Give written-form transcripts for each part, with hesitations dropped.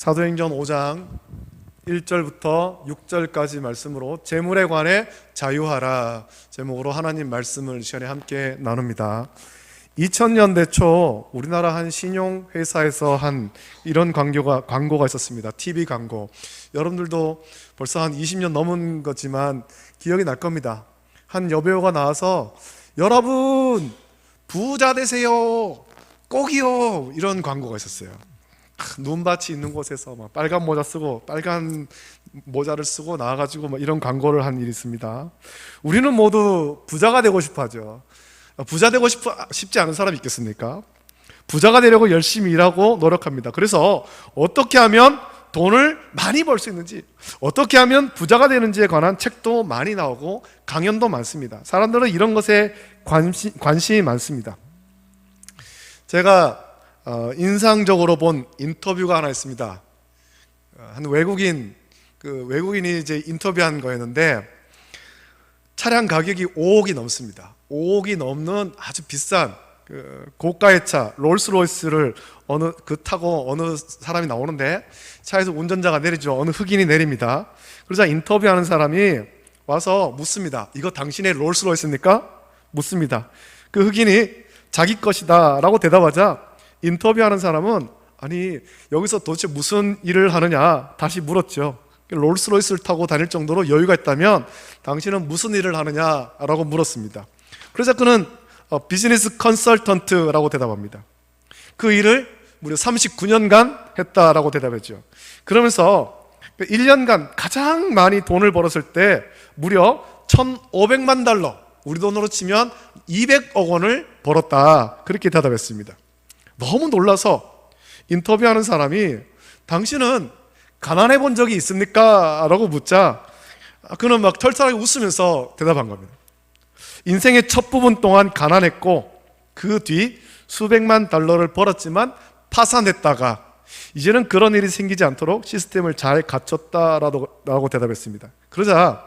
사도행전 5장 1절부터 6절까지 말씀으로 재물에 관해 자유하라 제목으로 하나님 말씀을 이 시간에 함께 나눕니다. 2000년대 초 우리나라 한 신용회사에서 한 이런 광고가 있었습니다. TV 광고. 여러분들도 벌써 한 20년 넘은 거지만 기억이 날 겁니다. 한 여배우가 나와서 여러분 부자 되세요 꼭이요, 이런 광고가 있었어요. 눈밭이 있는 곳에서 막 빨간 모자 쓰고 빨간 모자를 쓰고 나와가지고 막 이런 광고를 한 일이 있습니다. 우리는 모두 부자가 되고 싶어 하죠. 부자 되고 싶지 않은 사람이 있겠습니까? 부자가 되려고 열심히 일하고 노력합니다. 그래서 어떻게 하면 돈을 많이 벌 수 있는지, 어떻게 하면 부자가 되는지에 관한 책도 많이 나오고 강연도 많습니다. 사람들은 이런 것에 관심이 많습니다. 제가 인상적으로 본 인터뷰가 하나 있습니다. 한 외국인이 이제 인터뷰한 거였는데 차량 가격이 5억이 넘습니다. 5억이 넘는 아주 비싼 고가의 차 롤스로이스를 타고 어느 사람이 나오는데 차에서 운전자가 내리죠. 어느 흑인이 내립니다. 그러자 인터뷰하는 사람이 와서 묻습니다. 이거 당신의 롤스로이스입니까? 묻습니다. 그 흑인이 자기 것이다 라고 대답하자 인터뷰하는 사람은 아니 여기서 도대체 무슨 일을 하느냐 다시 물었죠. 롤스로이스를 타고 다닐 정도로 여유가 있다면 당신은 무슨 일을 하느냐라고 물었습니다. 그래서 그는 비즈니스 컨설턴트라고 대답합니다. 그 일을 무려 39년간 했다라고 대답했죠. 그러면서 1년간 가장 많이 돈을 벌었을 때 무려 1,500만 달러, 우리 돈으로 치면 200억 원을 벌었다, 그렇게 대답했습니다. 너무 놀라서 인터뷰하는 사람이 당신은 가난해 본 적이 있습니까? 라고 묻자 그는 막 털털하게 웃으면서 대답한 겁니다. 인생의 첫 부분 동안 가난했고 그 뒤 수백만 달러를 벌었지만 파산했다가 이제는 그런 일이 생기지 않도록 시스템을 잘 갖췄다라고 대답했습니다. 그러자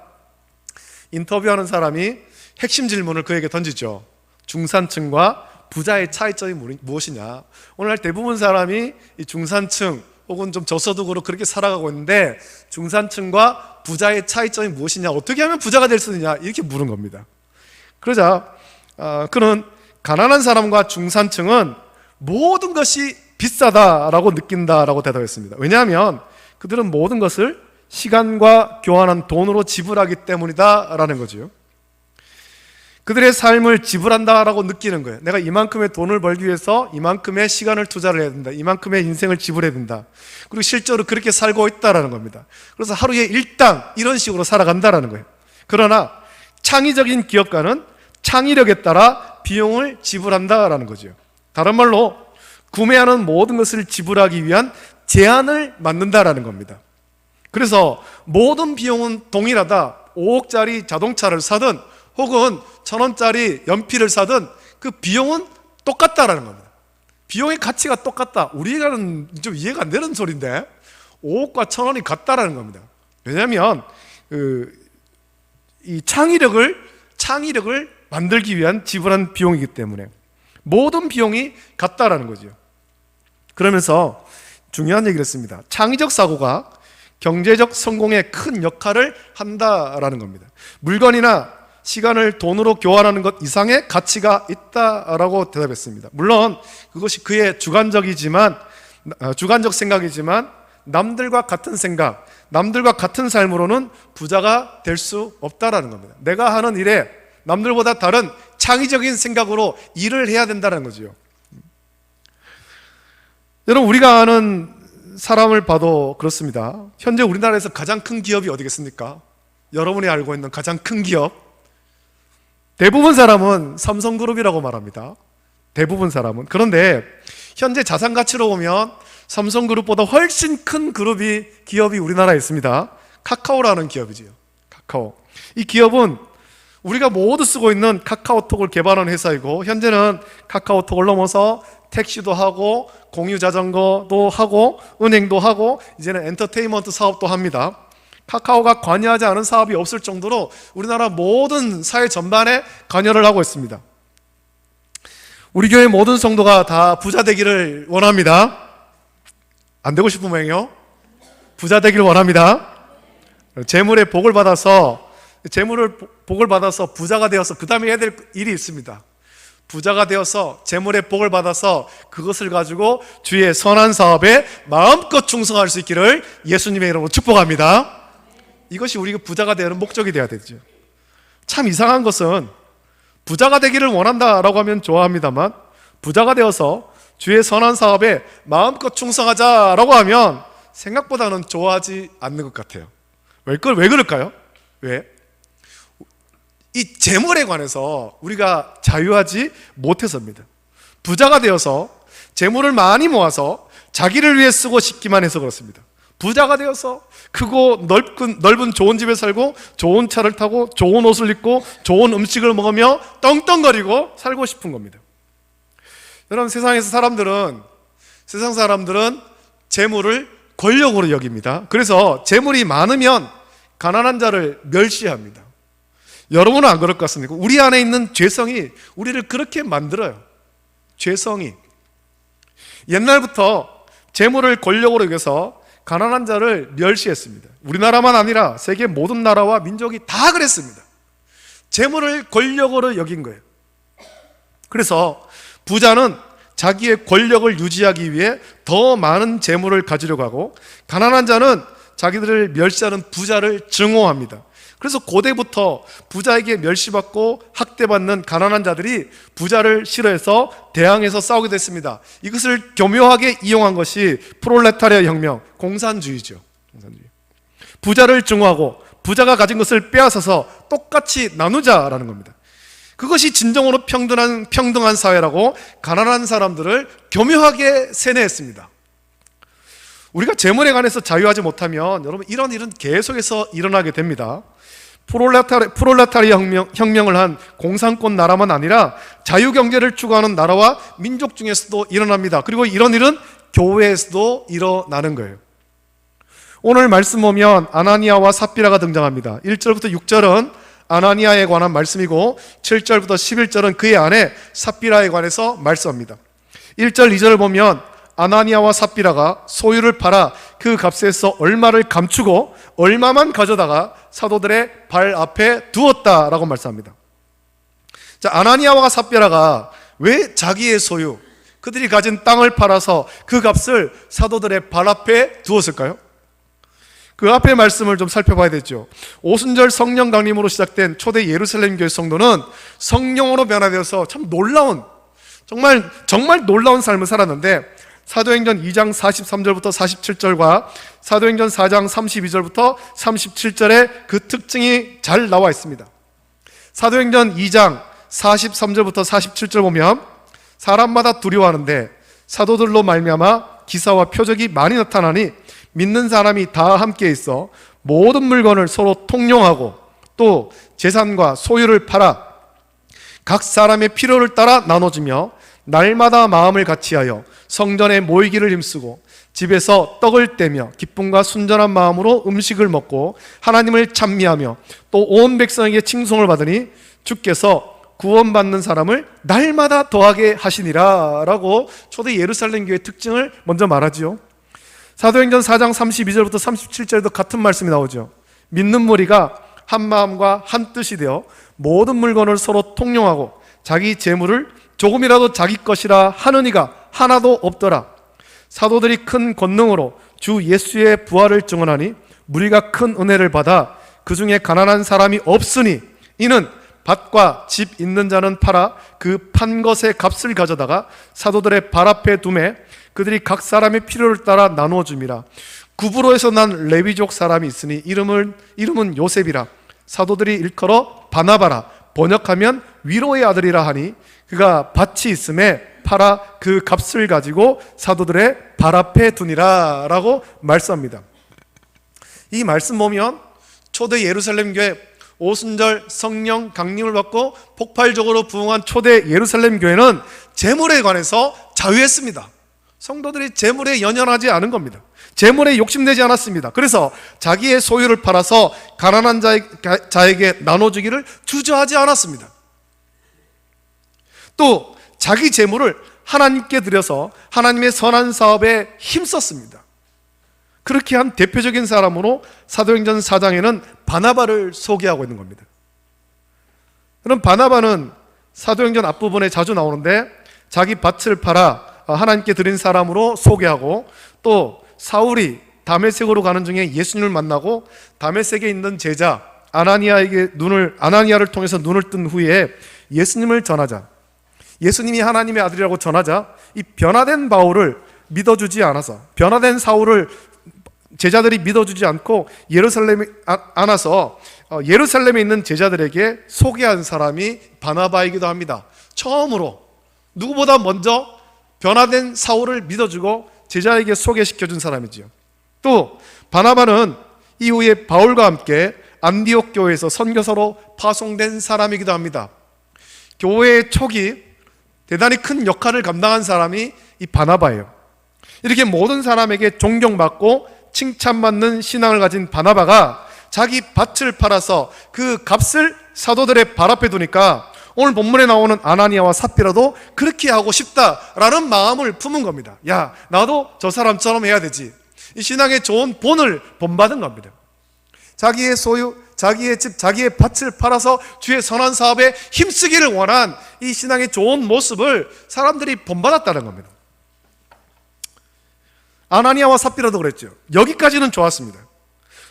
인터뷰하는 사람이 핵심 질문을 그에게 던지죠. 중산층과 부자의 차이점이 무엇이냐? 오늘날 대부분 사람이 이 중산층 혹은 좀 저소득으로 그렇게 살아가고 있는데 중산층과 부자의 차이점이 무엇이냐? 어떻게 하면 부자가 될 수 있느냐? 이렇게 물은 겁니다. 그러자 그는 가난한 사람과 중산층은 모든 것이 비싸다라고 느낀다라고 대답했습니다. 왜냐하면 그들은 모든 것을 시간과 교환한 돈으로 지불하기 때문이다라는 거죠. 그들의 삶을 지불한다라고 느끼는 거예요. 내가 이만큼의 돈을 벌기 위해서 이만큼의 시간을 투자를 해야 된다, 이만큼의 인생을 지불해야 된다. 그리고 실제로 그렇게 살고 있다라는 겁니다. 그래서 하루에 일당 이런 식으로 살아간다라는 거예요. 그러나 창의적인 기업가는 창의력에 따라 비용을 지불한다라는 거죠. 다른 말로 구매하는 모든 것을 지불하기 위한 제한을 만든다라는 겁니다. 그래서 모든 비용은 동일하다. 5억짜리 자동차를 사든 혹은 1,000원짜리 연필을 사든 그 비용은 똑같다라는 겁니다. 비용의 가치가 똑같다. 우리가는 좀 이해가 안 되는 소리인데 5억과 1,000원이 같다라는 겁니다. 왜냐하면 이 창의력을 만들기 위한 지불한 비용이기 때문에 모든 비용이 같다라는 거죠. 그러면서 중요한 얘기를 했습니다. 창의적 사고가 경제적 성공에 큰 역할을 한다라는 겁니다. 물건이나 시간을 돈으로 교환하는 것 이상의 가치가 있다라고 대답했습니다. 물론 그것이 그의 주관적 생각이지만 남들과 같은 생각, 남들과 같은 삶으로는 부자가 될 수 없다라는 겁니다. 내가 하는 일에 남들보다 다른 창의적인 생각으로 일을 해야 된다는 거죠. 여러분, 우리가 아는 사람을 봐도 그렇습니다. 현재 우리나라에서 가장 큰 기업이 어디겠습니까? 여러분이 알고 있는 가장 큰 기업, 대부분 사람은 삼성그룹이라고 말합니다. 대부분 사람은. 그런데 현재 자산 가치로 보면 삼성그룹보다 훨씬 큰 기업이 우리나라에 있습니다. 카카오라는 기업이지요. 카카오. 이 기업은 우리가 모두 쓰고 있는 카카오톡을 개발한 회사이고 현재는 카카오톡을 넘어서 택시도 하고 공유 자전거도 하고 은행도 하고 이제는 엔터테인먼트 사업도 합니다. 카카오가 관여하지 않은 사업이 없을 정도로 우리나라 모든 사회 전반에 관여를 하고 있습니다. 우리 교회 모든 성도가 다 부자 되기를 원합니다. 안 되고 싶으면요, 부자 되길 원합니다. 재물의 복을 받아서 부자가 되어서 그 다음에 해야 될 일이 있습니다. 부자가 되어서 재물의 복을 받아서 그것을 가지고 주의 선한 사업에 마음껏 충성할 수 있기를 예수님의 이름으로 축복합니다. 이것이 우리가 부자가 되는 목적이 되어야 되죠. 참 이상한 것은 부자가 되기를 원한다라고 하면 좋아합니다만, 부자가 되어서 주의 선한 사업에 마음껏 충성하자라고 하면 생각보다는 좋아하지 않는 것 같아요. 왜 그럴까요? 왜? 이 재물에 관해서 우리가 자유하지 못해서입니다. 부자가 되어서 재물을 많이 모아서 자기를 위해 쓰고 싶기만 해서 그렇습니다. 부자가 되어서 크고 넓은 좋은 집에 살고 좋은 차를 타고 좋은 옷을 입고 좋은 음식을 먹으며 떵떵거리고 살고 싶은 겁니다. 여러분, 세상 사람들은 재물을 권력으로 여깁니다. 그래서 재물이 많으면 가난한 자를 멸시합니다. 여러분은 안 그럴 것 같습니까? 우리 안에 있는 죄성이 우리를 그렇게 만들어요. 죄성이. 옛날부터 재물을 권력으로 여겨서 가난한 자를 멸시했습니다. 우리나라만 아니라 세계 모든 나라와 민족이 다 그랬습니다. 재물을 권력으로 여긴 거예요. 그래서 부자는 자기의 권력을 유지하기 위해 더 많은 재물을 가지려고 하고, 가난한 자는 자기들을 멸시하는 부자를 증오합니다. 그래서 고대부터 부자에게 멸시받고 학대받는 가난한 자들이 부자를 싫어해서 대항해서 싸우게 됐습니다. 이것을 교묘하게 이용한 것이 프롤레타리아 혁명, 공산주의죠. 부자를 증오하고 부자가 가진 것을 빼앗아서 똑같이 나누자라는 겁니다. 그것이 진정으로 평등한 사회라고 가난한 사람들을 교묘하게 세뇌했습니다. 우리가 재물에 관해서 자유하지 못하면 여러분, 이런 일은 계속해서 일어나게 됩니다. 프롤레타리아 혁명을 한 공산권 나라만 아니라 자유경제를 추구하는 나라와 민족 중에서도 일어납니다. 그리고 이런 일은 교회에서도 일어나는 거예요. 오늘 말씀 보면 아나니아와 삽비라가 등장합니다. 1절부터 6절은 아나니아에 관한 말씀이고 7절부터 11절은 그의 아내 삽비라에 관해서 말씀합니다. 1절 2절을 보면 아나니아와 삽비라가 소유를 팔아 그 값에서 얼마를 감추고 얼마만 가져다가 사도들의 발 앞에 두었다라고 말씀합니다. 자, 아나니아와 삽비라가 왜 자기의 소유, 그들이 가진 땅을 팔아서 그 값을 사도들의 발 앞에 두었을까요? 그 앞의 말씀을 좀 살펴봐야 되죠. 오순절 성령 강림으로 시작된 초대 예루살렘 교회 성도는 성령으로 변화되어서 참 놀라운, 정말 놀라운 삶을 살았는데, 사도행전 2장 43절부터 47절과 사도행전 4장 32절부터 37절에 그 특징이 잘 나와 있습니다. 사도행전 2장 43절부터 47절 보면 사람마다 두려워하는데 사도들로 말미암아 기사와 표적이 많이 나타나니 믿는 사람이 다 함께 있어 모든 물건을 서로 통용하고 또 재산과 소유를 팔아 각 사람의 필요를 따라 나눠주며 날마다 마음을 같이하여 성전에 모이기를 힘쓰고 집에서 떡을 떼며 기쁨과 순전한 마음으로 음식을 먹고 하나님을 찬미하며 또 온 백성에게 칭송을 받으니 주께서 구원받는 사람을 날마다 더하게 하시니라 라고 초대 예루살렘 교회의 특징을 먼저 말하지요. 사도행전 4장 32절부터 37절에도 같은 말씀이 나오죠. 믿는 무리가 한 마음과 한 뜻이 되어 모든 물건을 서로 통용하고 자기 재물을 조금이라도 자기 것이라 하는 이가 하나도 없더라. 사도들이 큰 권능으로 주 예수의 부활을 증언하니 무리가 큰 은혜를 받아 그 중에 가난한 사람이 없으니 이는 밭과 집 있는 자는 팔아 그 판 것의 값을 가져다가 사도들의 발 앞에 두매 그들이 각 사람의 필요를 따라 나누어 줌이라. 구브로에서 난 레위족 사람이 있으니 이름은 요셉이라. 사도들이 일컬어 바나바라, 번역하면 위로의 아들이라 하니 그가 밭이 있음에 팔아 그 값을 가지고 사도들의 발 앞에 두니라 라고 말씀합니다. 이 말씀 보면 초대 예루살렘 교회 오순절 성령 강림을 받고 폭발적으로 부흥한 초대 예루살렘 교회는 재물에 관해서 자유했습니다. 성도들이 재물에 연연하지 않은 겁니다. 재물에 욕심내지 않았습니다. 그래서 자기의 소유를 팔아서 가난한 자에게 나눠주기를 주저하지 않았습니다. 또 자기 재물을 하나님께 드려서 하나님의 선한 사업에 힘썼습니다. 그렇게 한 대표적인 사람으로 사도행전 4장에는 바나바를 소개하고 있는 겁니다. 그럼 바나바는 사도행전 앞부분에 자주 나오는데 자기 밭을 팔아 하나님께 드린 사람으로 소개하고, 또 사울이 다메섹으로 가는 중에 예수님을 만나고 다메섹에 있는 제자 아나니아를 통해서 눈을 뜬 후에 예수님을 전하자, 예수님이 하나님의 아들이라고 전하자, 이 변화된 바울을 믿어주지 않아서, 변화된 사울을 제자들이 믿어주지 않고 예루살렘에 안아서 예루살렘에 있는 제자들에게 소개한 사람이 바나바이기도 합니다. 처음으로 누구보다 먼저 변화된 사울을 믿어주고 제자에게 소개시켜준 사람이지요. 또 바나바는 이후에 바울과 함께 안디옥 교회에서 선교사로 파송된 사람이기도 합니다. 교회의 초기 대단히 큰 역할을 감당한 사람이 이 바나바예요. 이렇게 모든 사람에게 존경받고 칭찬받는 신앙을 가진 바나바가 자기 밭을 팔아서 그 값을 사도들의 발 앞에 두니까 오늘 본문에 나오는 아나니아와 삽비라도 그렇게 하고 싶다라는 마음을 품은 겁니다. 야, 나도 저 사람처럼 해야 되지. 이 신앙의 좋은 본을 본받은 겁니다. 자기의 소유, 자기의 집, 자기의 밭을 팔아서 주의 선한 사업에 힘쓰기를 원한 이 신앙의 좋은 모습을 사람들이 본받았다는 겁니다. 아나니아와 삽비라도 그랬죠. 여기까지는 좋았습니다.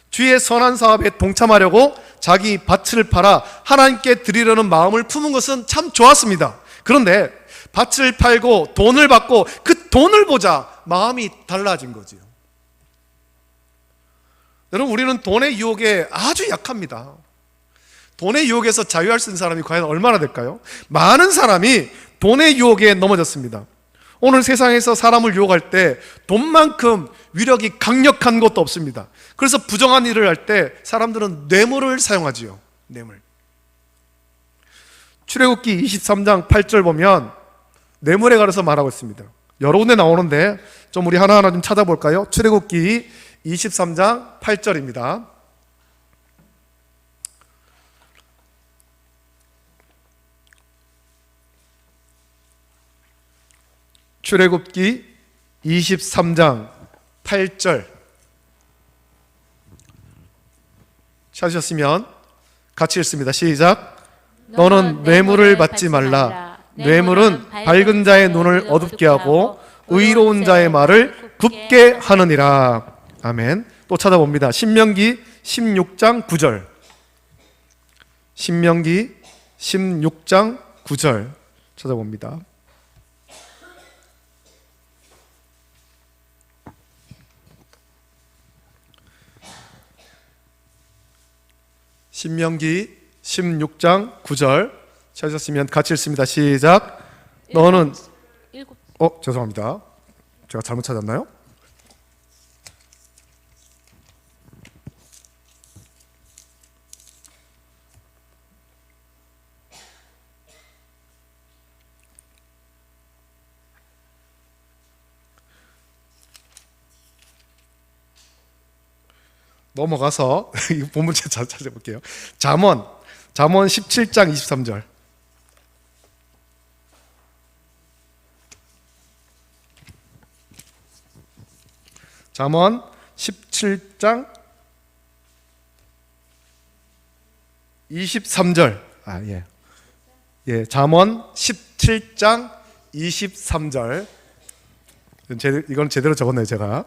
주의 선한 사업에 동참하려고 자기 밭을 팔아 하나님께 드리려는 마음을 품은 것은 참 좋았습니다. 그런데 밭을 팔고 돈을 받고 그 돈을 보자 마음이 달라진 거지요. 여러분, 우리는 돈의 유혹에 아주 약합니다. 돈의 유혹에서 자유할 수 있는 사람이 과연 얼마나 될까요? 많은 사람이 돈의 유혹에 넘어졌습니다. 오늘 세상에서 사람을 유혹할 때 돈만큼 위력이 강력한 것도 없습니다. 그래서 부정한 일을 할 때 사람들은 뇌물을 사용하지요. 뇌물. 출애굽기 23장 8절 보면 뇌물에 관해서 말하고 있습니다. 여러 군데 나오는데 좀 우리 하나하나 좀 찾아볼까요? 출애굽기 23장 8절입니다. 출애굽기 23장 8절 찾으셨으면 같이 읽습니다. 시작. 너는 뇌물을 받지 말라. 뇌물은 밝은 자의 눈을 어둡게 하고 의로운 자의 말을 굽게 하느니라. 아멘. 또 찾아봅니다. 신명기 16장 9절. 신명기 16장 9절 찾아봅니다. 신명기 16장 9절 찾으셨으면 같이 읽습니다. 시작. 너는 죄송합니다. 제가 잘못 찾았나요? 넘어가서 이 본문 잘 찾아볼게요. 잠언 17장 23절. 잠언 17장 23절. 잠언 17장 23절. 이건 제대로 적었네요, 제가.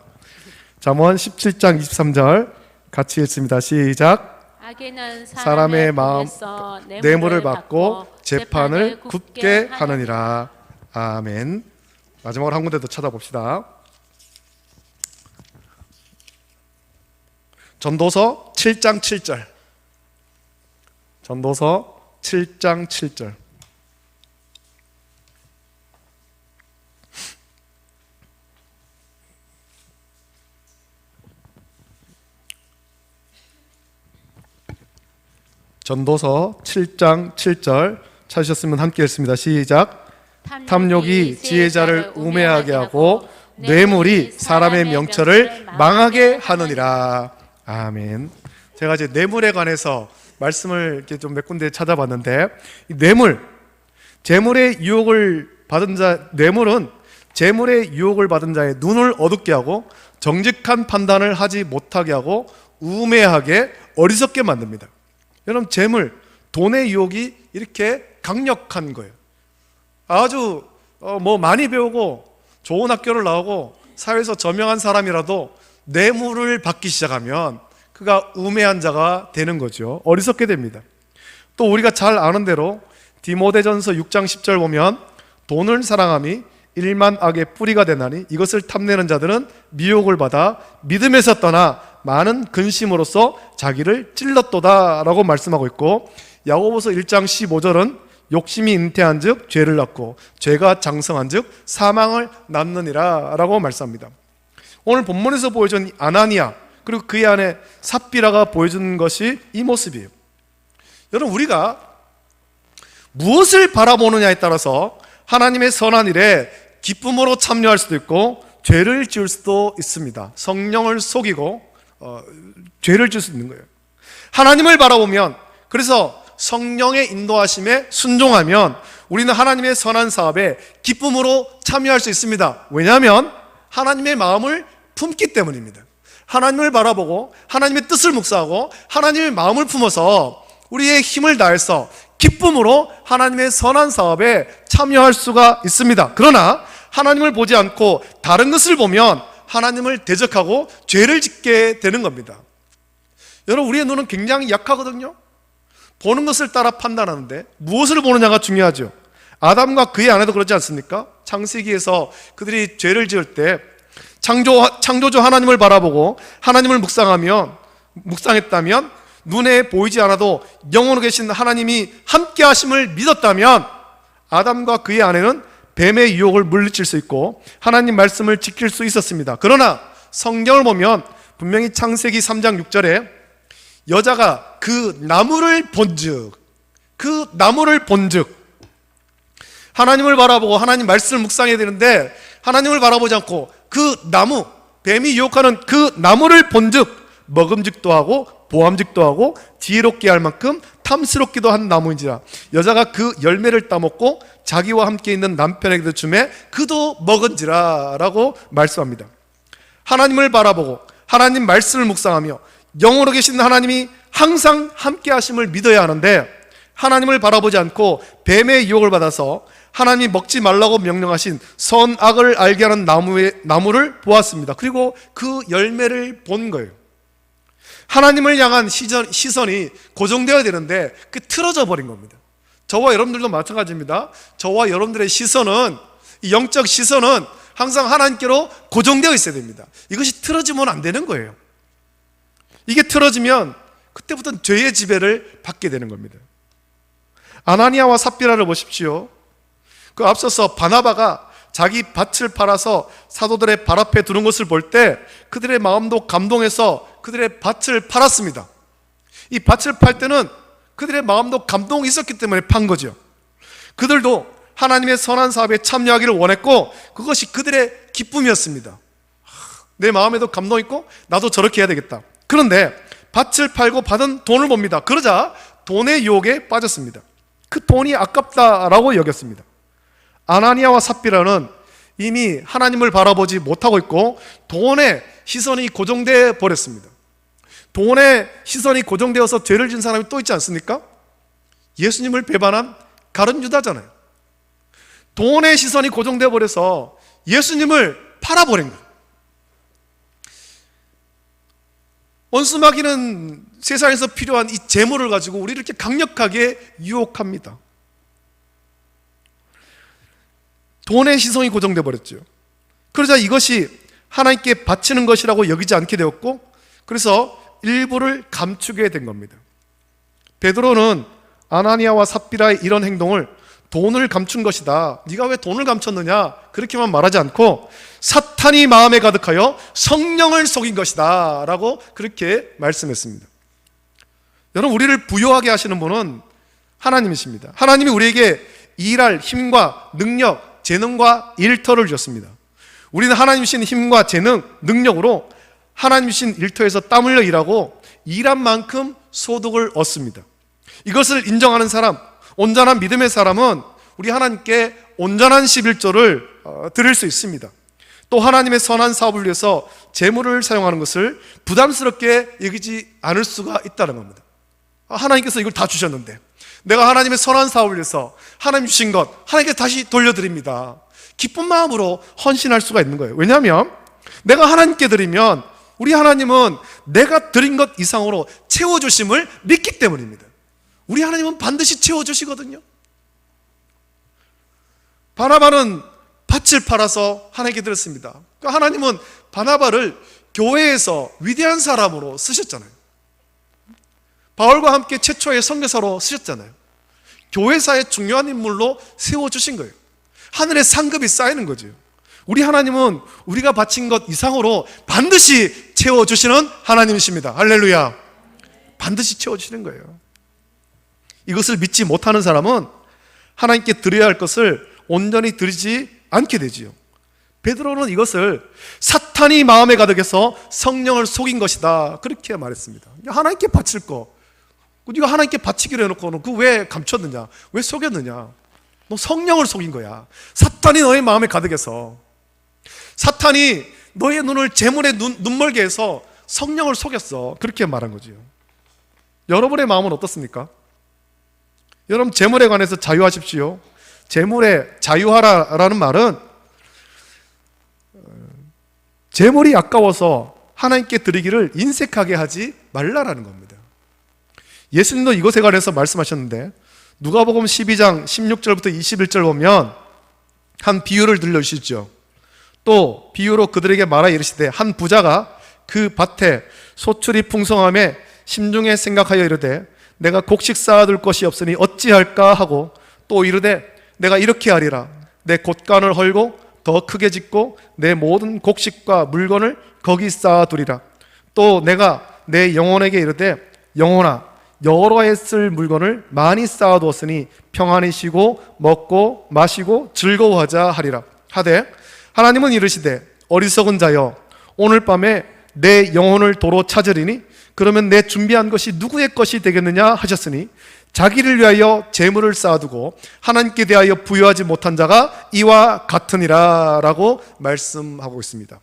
잠언 17장 23절 같이 읽습니다. 시작. 악인은 사람의 마음 뇌물을 받고 재판을 굽게 하느니라. 아멘. 마지막으로 한 군데 더 찾아봅시다. 전도서 7장 7절. 전도서 7장 7절. 전도서 7장 7절 찾으셨으면 함께 읽습니다. 시작. 탐욕이 지혜자를 우매하게 하고 뇌물이 사람의 명철을 망하게 하느니라. 아멘. 제가 이제 뇌물에 관해서 말씀을 이렇게 좀 몇 군데 찾아봤는데, 이 뇌물은 재물의 유혹을 받은 자의 눈을 어둡게 하고 정직한 판단을 하지 못하게 하고 우매하게 어리석게 만듭니다. 여러분, 재물, 돈의 유혹이 이렇게 강력한 거예요. 아주 많이 배우고 좋은 학교를 나오고 사회에서 저명한 사람이라도 뇌물을 받기 시작하면 그가 우매한 자가 되는 거죠. 어리석게 됩니다. 또 우리가 잘 아는 대로 디모데전서 6장 10절 보면 돈을 사랑함이 일만 악의 뿌리가 되나니 이것을 탐내는 자들은 미혹을 받아 믿음에서 떠나 많은 근심으로써 자기를 찔렀도다 라고 말씀하고 있고, 야고보서 1장 15절은 욕심이 잉태한 즉 죄를 낳고 죄가 장성한 즉 사망을 낳느니라 라고 말씀합니다. 오늘 본문에서 보여준 아나니아 그리고 그의 아내 삽비라가 보여준 것이 이 모습이에요. 여러분, 우리가 무엇을 바라보느냐에 따라서 하나님의 선한 일에 기쁨으로 참여할 수도 있고 죄를 지을 수도 있습니다. 성령을 속이고 죄를 지을 수 있는 거예요. 하나님을 바라보면, 그래서 성령의 인도하심에 순종하면 우리는 하나님의 선한 사업에 기쁨으로 참여할 수 있습니다. 왜냐하면 하나님의 마음을 품기 때문입니다. 하나님을 바라보고 하나님의 뜻을 묵상하고 하나님의 마음을 품어서 우리의 힘을 다해서 기쁨으로 하나님의 선한 사업에 참여할 수가 있습니다. 그러나 하나님을 보지 않고 다른 것을 보면 하나님을 대적하고 죄를 짓게 되는 겁니다. 여러분, 우리의 눈은 굉장히 약하거든요. 보는 것을 따라 판단하는데 무엇을 보느냐가 중요하죠. 아담과 그의 아내도 그렇지 않습니까? 창세기에서 그들이 죄를 지을 때 창조주 하나님을 바라보고 하나님을 묵상했다면, 눈에 보이지 않아도 영원히 계신 하나님이 함께 하심을 믿었다면 아담과 그의 아내는 뱀의 유혹을 물리칠 수 있고 하나님 말씀을 지킬 수 있었습니다. 그러나 성경을 보면 분명히 창세기 3장 6절에 여자가 그 나무를 본즉 하나님을 바라보고 하나님 말씀을 묵상해야 되는데 하나님을 바라보지 않고 그 나무, 뱀이 유혹하는 그 나무를 본즉 먹음직도 하고 보암직도 하고 지혜롭게 할 만큼 탐스럽기도 한 나무인지라 여자가 그 열매를 따먹고 자기와 함께 있는 남편에게도 주매 그도 먹은지라 라고 말씀합니다. 하나님을 바라보고 하나님 말씀을 묵상하며 영으로 계신 하나님이 항상 함께 하심을 믿어야 하는데, 하나님을 바라보지 않고 뱀의 유혹을 받아서 하나님이 먹지 말라고 명령하신 선악을 알게 하는 나무를 보았습니다. 그리고 그 열매를 본 거예요. 하나님을 향한 시선이 고정되어야 되는데 그 틀어져 버린 겁니다. 저와 여러분들도 마찬가지입니다. 저와 여러분들의 시선은, 이 영적 시선은 항상 하나님께로 고정되어 있어야 됩니다. 이것이 틀어지면 안 되는 거예요. 이게 틀어지면 그때부터는 죄의 지배를 받게 되는 겁니다. 아나니아와 삽비라를 보십시오. 그 앞서서 바나바가 자기 밭을 팔아서 사도들의 발 앞에 두는 것을 볼 때 그들의 마음도 감동해서 그들의 밭을 팔았습니다. 이 밭을 팔 때는 그들의 마음도 감동이 있었기 때문에 판 거죠. 그들도 하나님의 선한 사업에 참여하기를 원했고 그것이 그들의 기쁨이었습니다. 내 마음에도 감동 있고 나도 저렇게 해야 되겠다. 그런데 밭을 팔고 받은 돈을 봅니다. 그러자 돈의 유혹에 빠졌습니다. 그 돈이 아깝다라고 여겼습니다. 아나니아와 삽비라는 이미 하나님을 바라보지 못하고 있고 돈에 시선이 고정되어 버렸습니다. 돈에 시선이 고정되어서 죄를 지은 사람이 또 있지 않습니까? 예수님을 배반한 가룟 유다잖아요. 돈에 시선이 고정되어 버려서 예수님을 팔아버린 거예요. 원수마귀는 세상에서 필요한 이 재물을 가지고 우리를 이렇게 강력하게 유혹합니다. 돈의 시선이 고정되어 버렸죠. 그러자 이것이 하나님께 바치는 것이라고 여기지 않게 되었고, 그래서 일부를 감추게 된 겁니다. 베드로는 아나니아와 삽비라의 이런 행동을 돈을 감춘 것이다, 네가 왜 돈을 감췄느냐, 그렇게만 말하지 않고 사탄이 마음에 가득하여 성령을 속인 것이다 라고 그렇게 말씀했습니다. 여러분, 우리를 부요하게 하시는 분은 하나님이십니다. 하나님이 우리에게 일할 힘과 능력, 재능과 일터를 주셨습니다. 우리는 하나님 주신 힘과 재능, 능력으로 하나님 주신 일터에서 땀 흘려 일하고 일한 만큼 소득을 얻습니다. 이것을 인정하는 사람, 온전한 믿음의 사람은 우리 하나님께 온전한 11조를 드릴 수 있습니다. 또 하나님의 선한 사업을 위해서 재물을 사용하는 것을 부담스럽게 여기지 않을 수가 있다는 겁니다. 하나님께서 이걸 다 주셨는데 내가 하나님의 선한 사업을 위해서 하나님 주신 것 하나님께 다시 돌려드립니다. 기쁜 마음으로 헌신할 수가 있는 거예요. 왜냐하면 내가 하나님께 드리면 우리 하나님은 내가 드린 것 이상으로 채워주심을 믿기 때문입니다. 우리 하나님은 반드시 채워주시거든요. 바나바는 밭을 팔아서 하나님께 드렸습니다. 그러니까 하나님은 바나바를 교회에서 위대한 사람으로 쓰셨잖아요. 바울과 함께 최초의 선교사로 쓰셨잖아요. 교회사의 중요한 인물로 세워주신 거예요. 하늘의 상급이 쌓이는 거죠. 우리 하나님은 우리가 바친 것 이상으로 반드시 채워주시는 하나님이십니다. 할렐루야. 반드시 채워주시는 거예요. 이것을 믿지 못하는 사람은 하나님께 드려야 할 것을 온전히 드리지 않게 되지요. 베드로는 이것을 사탄이 마음에 가득해서 성령을 속인 것이다 그렇게 말했습니다. 하나님께 바칠 거 네가 하나님께 바치기로 해놓고는 그 왜 감췄느냐, 왜 속였느냐, 너 성령을 속인 거야. 사탄이 너의 마음에 가득해서, 사탄이 너의 눈을 재물에 눈멀게 해서 성령을 속였어 그렇게 말한 거지요. 여러분의 마음은 어떻습니까? 여러분 재물에 관해서 자유하십시오. 재물에 자유하라라는 말은 재물이 아까워서 하나님께 드리기를 인색하게 하지 말라라는 겁니다. 예수님도 이것에 관해서 말씀하셨는데 누가복음 12장 16절부터 21절 보면 한 비유를 들려주시죠. 또 비유로 그들에게 말하 이르시되 한 부자가 그 밭에 소출이 풍성함에 심중에 생각하여 이르되 내가 곡식 쌓아둘 것이 없으니 어찌할까 하고 또 이르되 내가 이렇게 하리라 내 곳간을 헐고 더 크게 짓고 내 모든 곡식과 물건을 거기 쌓아두리라. 또 내가 내 영혼에게 이르되 영혼아 여러 해 쓸 물건을 많이 쌓아두었으니 평안히 쉬고 먹고 마시고 즐거워하자 하리라 하되 하나님은 이르시되 어리석은 자여 오늘 밤에 내 영혼을 도로 찾으리니 그러면 내 준비한 것이 누구의 것이 되겠느냐 하셨으니 자기를 위하여 재물을 쌓아두고 하나님께 대하여 부여하지 못한 자가 이와 같으니라 라고 말씀하고 있습니다.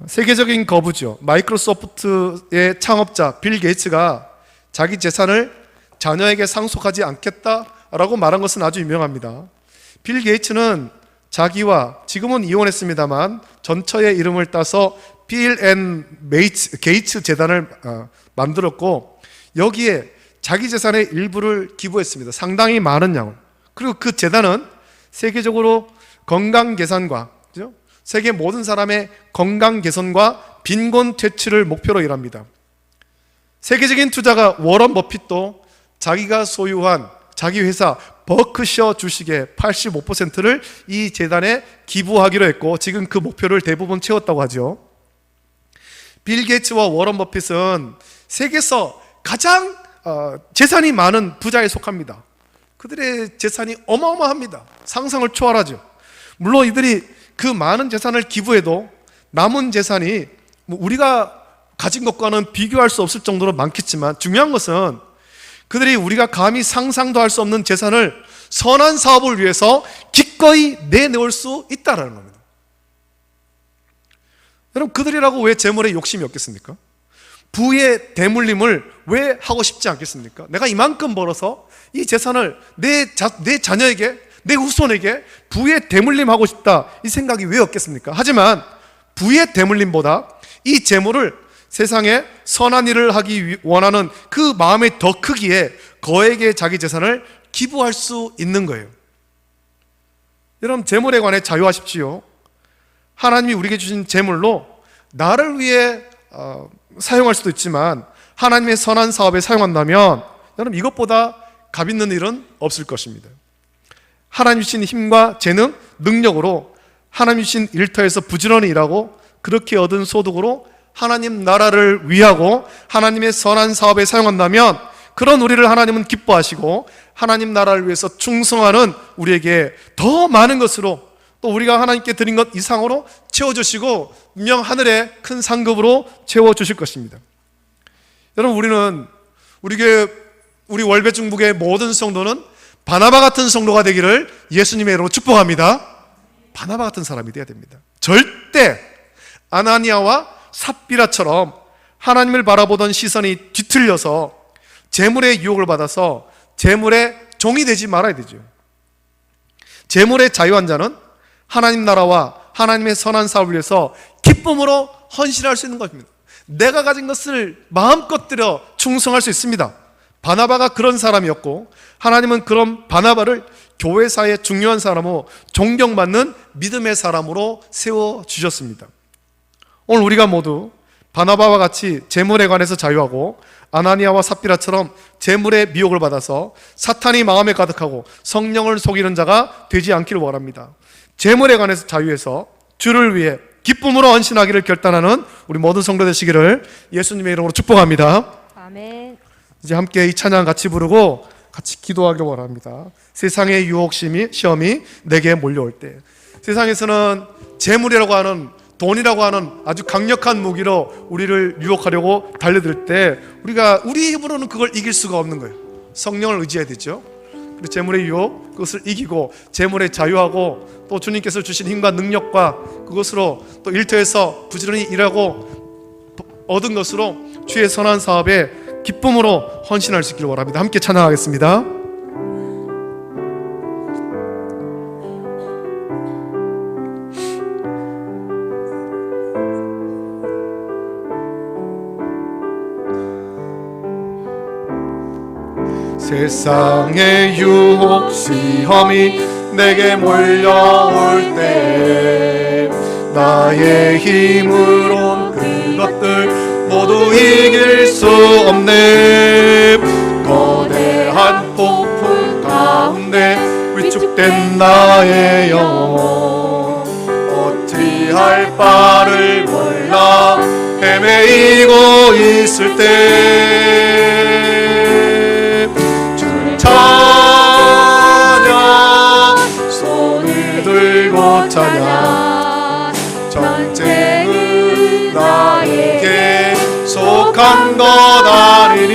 세계적인 거부죠. 마이크로소프트의 창업자 빌 게이츠가 자기 재산을 자녀에게 상속하지 않겠다라고 말한 것은 아주 유명합니다. 빌 게이츠는 자기와 지금은 이혼했습니다만 전처의 이름을 따서 빌 앤 게이츠 재단을 만들었고 여기에 자기 재산의 일부를 기부했습니다. 상당히 많은 양을. 그리고 그 재단은 세계적으로 건강 개선과 세계 모든 사람의 건강 개선과 빈곤 퇴치를 목표로 일합니다. 세계적인 투자가 워런 버핏도 자기가 소유한 자기 회사 버크셔 주식의 85%를 이 재단에 기부하기로 했고 지금 그 목표를 대부분 채웠다고 하죠. 빌 게이츠와 워런 버핏은 세계에서 가장 재산이 많은 부자에 속합니다. 그들의 재산이 어마어마합니다. 상상을 초월하죠. 물론 이들이 그 많은 재산을 기부해도 남은 재산이 우리가 가진 것과는 비교할 수 없을 정도로 많겠지만 중요한 것은 그들이 우리가 감히 상상도 할 수 없는 재산을 선한 사업을 위해서 기꺼이 내놓을 수 있다는 겁니다. 여러분 그들이라고 왜 재물에 욕심이 없겠습니까? 부의 대물림을 왜 하고 싶지 않겠습니까? 내가 이만큼 벌어서 이 재산을 내 자녀에게 내 후손에게 부의 대물림하고 싶다 이 생각이 왜 없겠습니까? 하지만 부의 대물림보다 이 재물을 세상에 선한 일을 하기 원하는 그 마음이 더 크기에 거액의 자기 재산을 기부할 수 있는 거예요. 여러분 재물에 관해 자유하십시오. 하나님이 우리에게 주신 재물로 나를 위해 사용할 수도 있지만 하나님의 선한 사업에 사용한다면 여러분 이것보다 값 있는 일은 없을 것입니다. 하나님 주신 힘과 재능, 능력으로 하나님 주신 일터에서 부지런히 일하고 그렇게 얻은 소득으로 하나님 나라를 위하고 하나님의 선한 사업에 사용한다면 그런 우리를 하나님은 기뻐하시고 하나님 나라를 위해서 충성하는 우리에게 더 많은 것으로 또 우리가 하나님께 드린 것 이상으로 채워주시고 분명 하늘의 큰 상급으로 채워주실 것입니다. 여러분 우리는 우리 월배중북의 모든 성도는 바나바 같은 성도가 되기를 예수님의 이름으로 축복합니다. 바나바 같은 사람이 되어야 됩니다. 절대 아나니아와 삽비라처럼 하나님을 바라보던 시선이 뒤틀려서 재물의 유혹을 받아서 재물의 종이 되지 말아야 되죠. 재물의 자유한 자는 하나님 나라와 하나님의 선한 사업을 위해서 기쁨으로 헌신할 수 있는 것입니다. 내가 가진 것을 마음껏 들여 충성할 수 있습니다. 바나바가 그런 사람이었고, 하나님은 그런 바나바를 교회사의 중요한 사람으로 존경받는 믿음의 사람으로 세워주셨습니다. 오늘 우리가 모두 바나바와 같이 재물에 관해서 자유하고 아나니아와 삽비라처럼 재물의 미혹을 받아서 사탄이 마음에 가득하고 성령을 속이는 자가 되지 않기를 원합니다. 재물에 관해서 자유해서 주를 위해 기쁨으로 헌신하기를 결단하는 우리 모든 성도 되시기를 예수님의 이름으로 축복합니다. 아멘. 이제 함께 이 찬양 같이 부르고 같이 기도하기를 원합니다. 세상의 시험이 내게 몰려올 때, 세상에서는 재물이라고 하는, 돈이라고 하는 아주 강력한 무기로 우리를 유혹하려고 달려들 때 우리 힘으로는 그걸 이길 수가 없는 거예요. 성령을 의지해야 되죠. 재물의 유혹, 그것을 이기고 재물에 자유하고 또 주님께서 주신 힘과 능력과 그것으로 또 일터에서 부지런히 일하고 얻은 것으로 주의 선한 사업에 기쁨으로 헌신할 수 있기를 원합니다. 함께 찬양하겠습니다. 세상의 유혹 시험이 내게 몰려올 때 나의 힘으론 그것들 모두 이길 수 없네. 거대한 폭풍 가운데 위축된 나의 영혼 어찌할 바를 몰라 헤매이고 있을 때 찬양 손을 들고 찬양 전쟁은 나에게 속한 것 아니니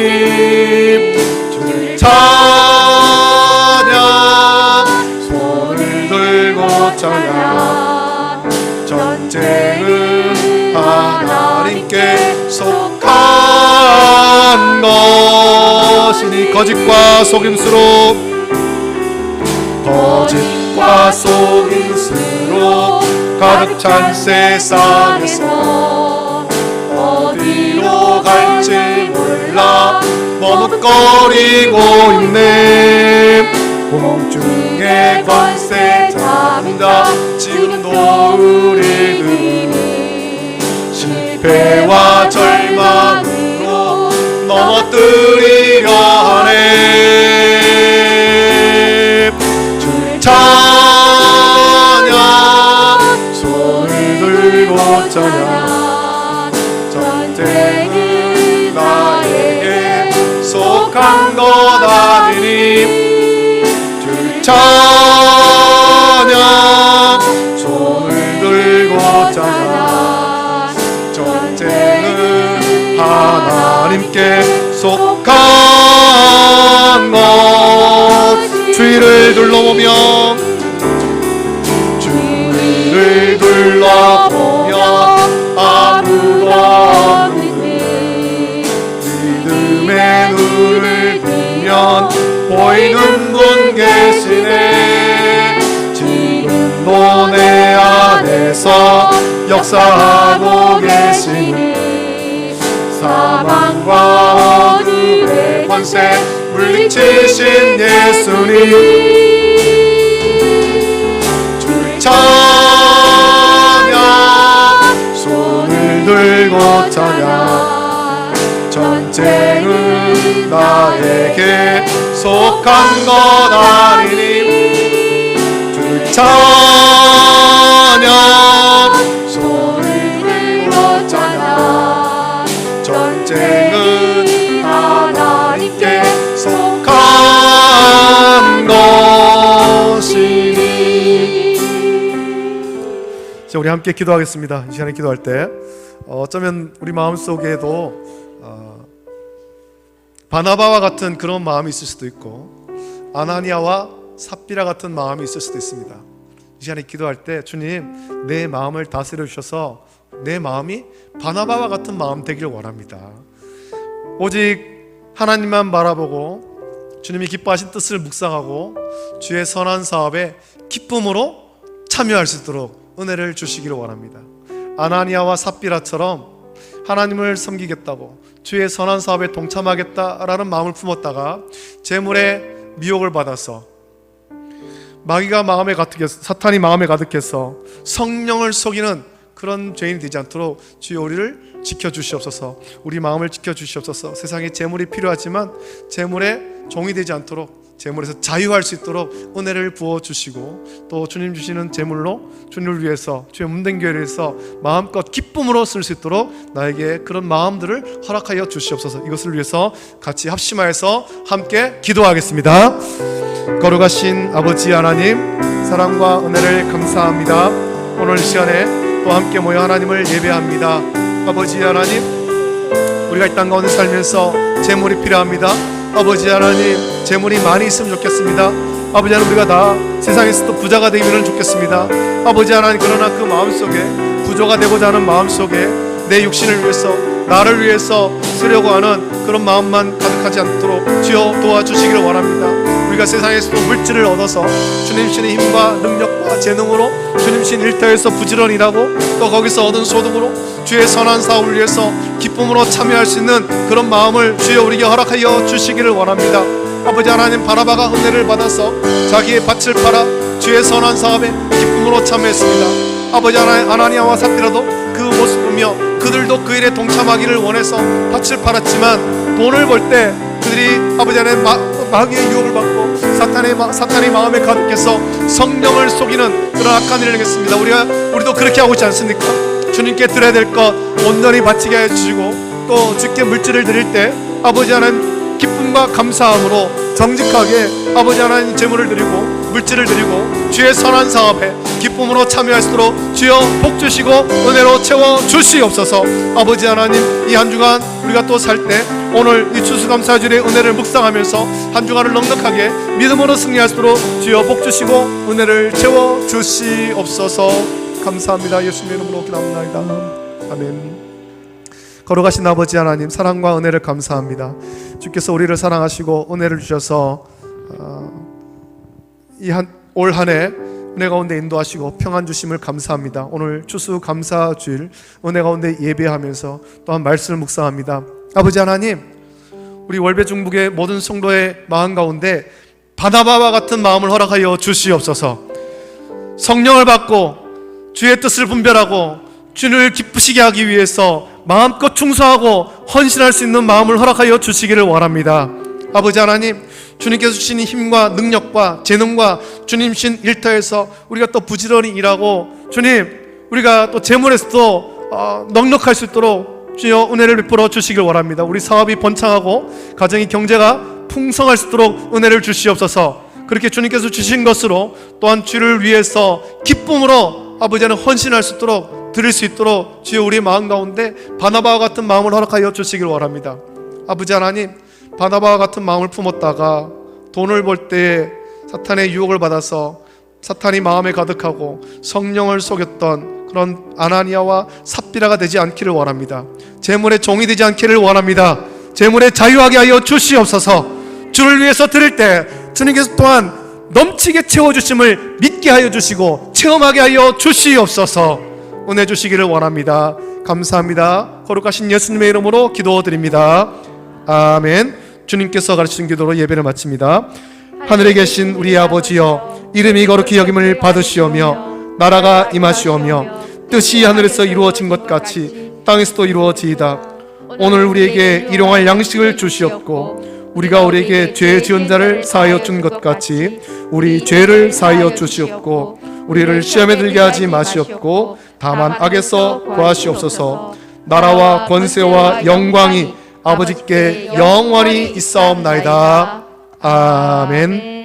주를 찬양 손을 들고 찬양 전쟁은 하나님께 속한 것이니 거짓과 속임수로 가득 찬 세상에서 어디로 갈지 몰라 머뭇거리고 있네. 공중의 권세 잡은 자 지금도 우리들을 실패와 절망으로 넘어뜨리려 하네. 주의 찬양 손을 들고 찬양 전쟁은 나에게 속한 것 아니니 주의 찬양 손을 들고 찬양 전쟁은 하나님께 속한 것. 주위를 둘러보며 주위를 둘러보며 아무도 없는데 믿음의 눈을 들면 보이는 분 계시네. 지금도 내 안에서 역사하고 계시네. 사망과 어둠의 권세 물리치신 예수님 찬양 손을 들고 찬양 전쟁은 나에게 속한 것 아니니 주를 찬양 손을 들고 찬양 전쟁은 하나님께 속한 것이니. 자, 우리 함께 기도하겠습니다. 이 시간에 기도할 때 어쩌면 우리 마음속에도 바나바와 같은 그런 마음이 있을 수도 있고 아나니아와 삽비라 같은 마음이 있을 수도 있습니다. 이 시간에 기도할 때 주님, 내 마음을 다스려 주셔서 내 마음이 바나바와 같은 마음 되기를 원합니다. 오직 하나님만 바라보고 주님이 기뻐하신 뜻을 묵상하고 주의 선한 사업에 기쁨으로 참여할 수 있도록 은혜를 주시기를 원합니다. 아나니아와 삽비라처럼 하나님을 섬기겠다고 주의 선한 사업에 동참하겠다라는 마음을 품었다가 재물의 미혹을 받아서 마귀가 마음에 가득해서, 사탄이 마음에 가득해서 성령을 속이는 그런 죄인이 되지 않도록 주여 우리를 지켜주시옵소서. 우리 마음을 지켜주시옵소서. 세상에 재물이 필요하지만 재물의 종이 되지 않도록, 재물에서 자유할 수 있도록 은혜를 부어주시고, 또 주님 주시는 재물로 주님을 위해서, 주의 몸된 교회를 위해서 마음껏 기쁨으로 쓸 수 있도록 나에게 그런 마음들을 허락하여 주시옵소서. 이것을 위해서 같이 합심하여서 함께 기도하겠습니다. 거룩하신 아버지 하나님, 사랑과 은혜를 감사합니다. 오늘 시간에 또 함께 모여 하나님을 예배합니다. 아버지 하나님, 우리가 이 땅 가운데 살면서 재물이 필요합니다. 아버지 하나님, 재물이 많이 있으면 좋겠습니다. 아버지 하나님, 우리가 다 세상에서도 부자가 되면 좋겠습니다. 아버지 하나님, 그러나 그 마음속에, 부자가 되고자 하는 마음속에 내 육신을 위해서, 나를 위해서 쓰려고 하는 그런 마음만 가득하지 않도록 주여 도와주시기를 원합니다. 우리가 세상에서도 물질을 얻어서 주님 주신 힘과 능력과 재능으로 주님 주신 일터에서 부지런히 일하고, 또 거기서 얻은 소득으로 주의 선한 사업을 위해서 기쁨으로 참여할 수 있는 그런 마음을 주여 우리에게 허락하여 주시기를 원합니다. 아버지 하나님, 바나바가 은혜를 받아서 자기의 밭을 팔아 주의 선한 사업에 기쁨으로 참여했습니다. 아버지 하나님, 아나니아와 삽비라도 그 모습을 보며 그들도 그 일에 동참하기를 원해서 밭을 팔았지만, 돈을 벌 때 그들이 아버지 하나님 마귀의 유혹을 받고 사탄의 마음에 가득해서 성령을 속이는 그런 악한 일을 행했습니다. 우리도 그렇게 하고 있지 않습니까? 주님께 드려야 될 것 온전히 바치게 해주시고, 또 주께 물질을 드릴 때 아버지 하나님 기쁨과 감사함으로 정직하게 아버지 하나님 재물을 드리고 물질을 드리고 주의 선한 사업에 기쁨으로 참여할 수 있도록 주여 복 주시고 은혜로 채워 주시옵소서. 아버지 하나님, 이 한 주간 우리가 또 살 때 오늘 이 추수감사주일의 은혜를 묵상하면서 한 주간을 넉넉하게 믿음으로 승리할 수 있도록 주여 복 주시고 은혜를 채워 주시옵소서. 감사합니다. 예수님의 이름으로 기도합니다. 아멘. 거룩하신 아버지 하나님, 사랑과 은혜를 감사합니다. 주께서 우리를 사랑하시고 은혜를 주셔서 올 한 해 은혜 가운데 인도하시고 평안 주심을 감사합니다. 오늘 추수감사주일 은혜 가운데 예배하면서 또한 말씀을 묵상합니다. 아버지 하나님, 우리 월배중북의 모든 성도의 마음 가운데 바나바와 같은 마음을 허락하여 주시옵소서. 성령을 받고 주의 뜻을 분별하고 주를 기쁘시게 하기 위해서 마음껏 충성하고 헌신할 수 있는 마음을 허락하여 주시기를 원합니다. 아버지 하나님, 주님께서 주신 힘과 능력과 재능과 주님 주신 일터에서 우리가 또 부지런히 일하고, 주님, 우리가 또 재물에서도 넉넉할 수 있도록 주여 은혜를 베풀어 주시길 원합니다. 우리 사업이 번창하고 가정이 경제가 풍성할 수 있도록 은혜를 주시옵소서. 그렇게 주님께서 주신 것으로 또한 주를 위해서 기쁨으로 아버지 하나님 헌신할 수 있도록, 드릴 수 있도록 주여 우리 마음 가운데 바나바와 같은 마음을 허락하여 주시길 원합니다. 아버지 하나님, 바나바와 같은 마음을 품었다가 돈을 벌 때 사탄의 유혹을 받아서 사탄이 마음에 가득하고 성령을 속였던 그런 아나니아와 삽비라가 되지 않기를 원합니다. 재물의 종이 되지 않기를 원합니다. 재물에 자유하게 하여 주시옵소서. 주를 위해서 드릴 때 주님께서 또한 넘치게 채워주심을 믿게 하여 주시고 체험하게 하여 주시옵소서. 은혜 주시기를 원합니다. 감사합니다. 거룩하신 예수님의 이름으로 기도드립니다. 아멘. 주님께서 가르치신 기도로 예배를 마칩니다. 하늘에 계신 우리 아버지여, 이름이 거룩히 여김을 받으시오며 나라가 임하시오며 뜻이 하늘에서 이루어진 것 같이 땅에서도 이루어지이다. 오늘 우리에게 일용할 양식을 주시옵고, 우리가 우리에게 죄 지은 자를 사하여 준 것 같이 우리 죄를 사하여 주시옵고, 우리를 시험에 들게 하지 마시옵고 다만 악에서 구하시옵소서. 나라와 권세와 영광이 아버지께 영원히 있사옵나이다. 아멘.